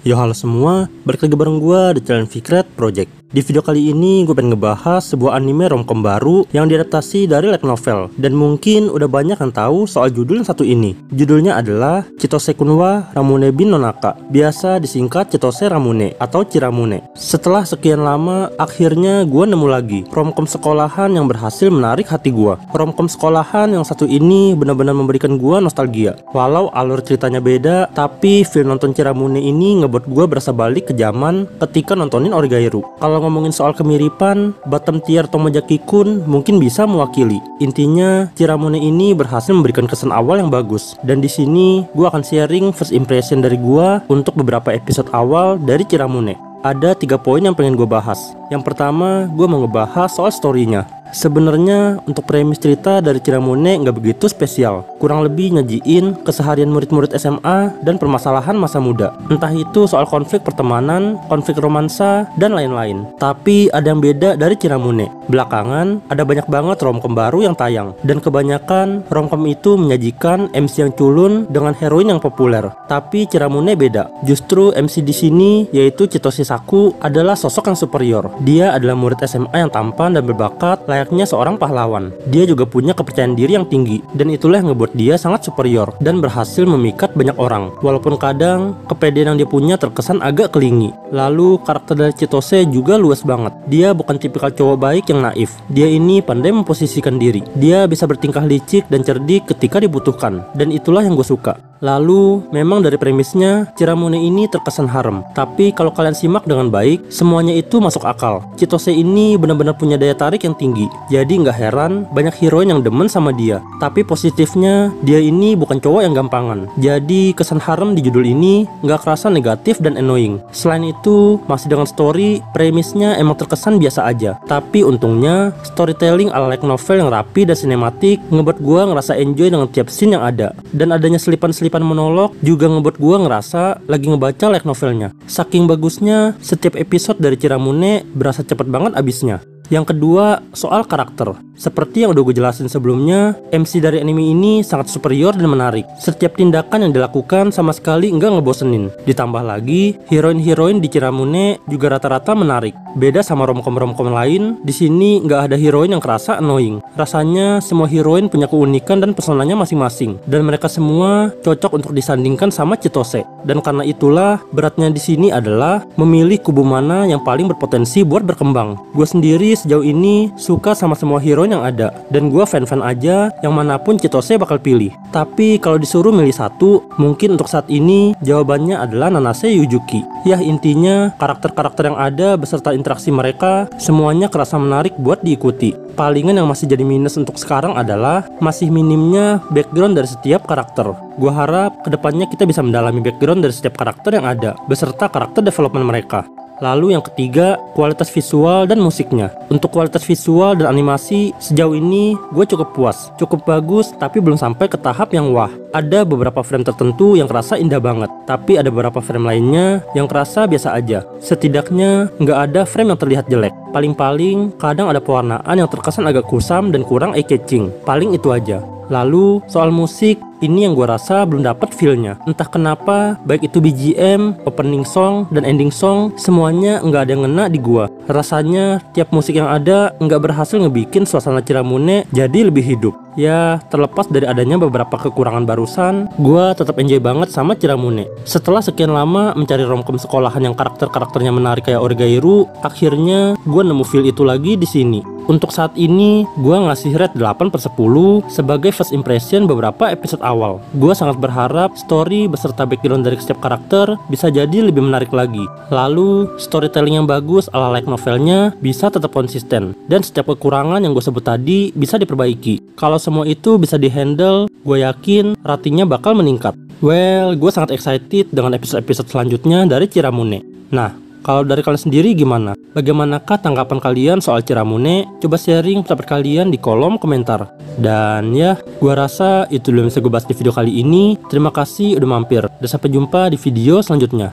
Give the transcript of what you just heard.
Yo halo semua, balik lagi bareng gue The Challenge Secret Project. Di video kali ini gue pengen ngebahas sebuah anime romcom baru yang diadaptasi dari light novel. Dan mungkin udah banyak yang tahu soal judul yang satu ini. Judulnya adalah Chitose Kunwa Ramune bin Nonaka, biasa disingkat Chitose Ramune atau Chiramune. Setelah sekian lama, akhirnya gue nemu lagi romcom sekolahan yang berhasil menarik hati gue. Romcom sekolahan yang satu ini benar-benar memberikan gue nostalgia. Walau alur ceritanya beda, tapi film nonton Chiramune ini ngebuat gue berasa balik ke zaman ketika nontonin Origairu. Kalau ngomongin soal kemiripan, bottom tier Tomojaki-kun mungkin bisa mewakili. Intinya, Chiramune ini berhasil memberikan kesan awal yang bagus. Dan di sini gue akan sharing first impression dari gue untuk beberapa episode awal dari Chiramune. Ada 3 poin yang pengen gue bahas. Yang pertama, gue mau ngebahas soal story-nya. Sebenarnya untuk premis cerita dari Chiramune nggak begitu spesial. Kurang lebih nyajiin keseharian murid-murid SMA dan permasalahan masa muda. Entah itu soal konflik pertemanan, konflik romansa, dan lain-lain. Tapi ada yang beda dari Chiramune. Belakangan ada banyak banget romcom baru yang tayang. Dan kebanyakan romcom itu menyajikan MC yang culun dengan heroin yang populer. Tapi Chiramune beda. Justru MC di sini yaitu Chitose Saku adalah sosok yang superior. Dia adalah murid SMA yang tampan dan berbakat layaknya seorang pahlawan. Dia juga punya kepercayaan diri yang tinggi, dan itulah yang ngebuat dia sangat superior dan berhasil memikat banyak orang. Walaupun kadang kepedean yang dia punya terkesan agak kelingi. Lalu karakter dari Chitose juga luas banget. Dia bukan tipikal cowok baik yang naif. Dia ini pandai memposisikan diri. Dia bisa bertingkah licik dan cerdik ketika dibutuhkan, dan itulah yang gue suka. Lalu, memang dari premisnya, Chiramune ini terkesan harem. Tapi kalau kalian simak dengan baik, semuanya itu masuk akal. Chitose ini benar-benar punya daya tarik yang tinggi. Jadi nggak heran banyak heroin yang demen sama dia. Tapi positifnya, dia ini bukan cowok yang gampangan. Jadi kesan harem di judul ini nggak kerasa negatif dan annoying. Selain itu, masih dengan story, premisnya emang terkesan biasa aja. Tapi untungnya, storytelling ala light novel yang rapi dan sinematik ngebuat gua ngerasa enjoy dengan tiap scene yang ada. Dan adanya selipan monolog juga ngebuat gue ngerasa lagi ngebaca light novelnya. Saking bagusnya, setiap episode dari Chiramune berasa cepet banget abisnya. Yang kedua, soal karakter. Seperti yang udah gue jelasin sebelumnya, MC dari anime ini sangat superior dan menarik. Setiap tindakan yang dilakukan sama sekali nggak ngebosenin. Ditambah lagi, heroin-heroin di Chiramune juga rata-rata menarik. Beda sama romcom-romcom lain, di sini nggak ada heroin yang kerasa annoying. Rasanya semua heroin punya keunikan dan pesonanya masing-masing. Dan mereka semua cocok untuk disandingkan sama Chitose. Dan karena itulah, beratnya di sini adalah memilih kubu mana yang paling berpotensi buat berkembang. Gue sendiri sejauh ini suka sama semua hero yang ada, dan gue fan-fan aja yang manapun Chitose bakal pilih. Tapi kalau disuruh milih satu, mungkin untuk saat ini jawabannya adalah Nanase Yujuki. Ya intinya karakter-karakter yang ada beserta interaksi mereka semuanya kerasa menarik buat diikuti. Palingan yang masih jadi minus untuk sekarang adalah masih minimnya background dari setiap karakter. Gue harap kedepannya kita bisa mendalami background dari setiap karakter yang ada beserta karakter development mereka. Lalu yang ketiga, kualitas visual dan musiknya. Untuk kualitas visual dan animasi, sejauh ini gue cukup puas. Cukup bagus, tapi belum sampai ke tahap yang wah. Ada beberapa frame tertentu yang kerasa indah banget, tapi ada beberapa frame lainnya yang kerasa biasa aja. Setidaknya, nggak ada frame yang terlihat jelek. Paling-paling, kadang ada pewarnaan yang terkesan agak kusam dan kurang eye-catching. Paling itu aja. Lalu, soal musik, ini yang gue rasa belum dapat feel-nya. Entah kenapa, baik itu BGM, opening song, dan ending song, semuanya nggak ada yang ngena di gue. Rasanya, tiap musik yang ada nggak berhasil ngebikin suasana Chiramune jadi lebih hidup. Ya, terlepas dari adanya beberapa kekurangan barusan, gue tetap enjoy banget sama Chiramune. Setelah sekian lama mencari romcom sekolahan yang karakter-karakternya menarik kayak Origairu, akhirnya gue nemu feel itu lagi di sini. Untuk saat ini, gue ngasih rate 8/10 sebagai first impression beberapa episode awal. Gue sangat berharap story beserta background dari setiap karakter bisa jadi lebih menarik lagi. Lalu, storytelling yang bagus ala light novelnya bisa tetap konsisten. Dan setiap kekurangan yang gue sebut tadi bisa diperbaiki. Kalau semua itu bisa dihandle, gue yakin ratingnya bakal meningkat. Well, gue sangat excited dengan episode-episode selanjutnya dari Chiramune. Nah, kalau dari kalian sendiri gimana? Bagaimanakah tanggapan kalian soal Chiramune? Coba sharing pendapat kalian di kolom komentar. Dan ya, gua rasa itu dulu yang bisa gue bahas di video kali ini. Terima kasih udah mampir. Dan sampai jumpa di video selanjutnya.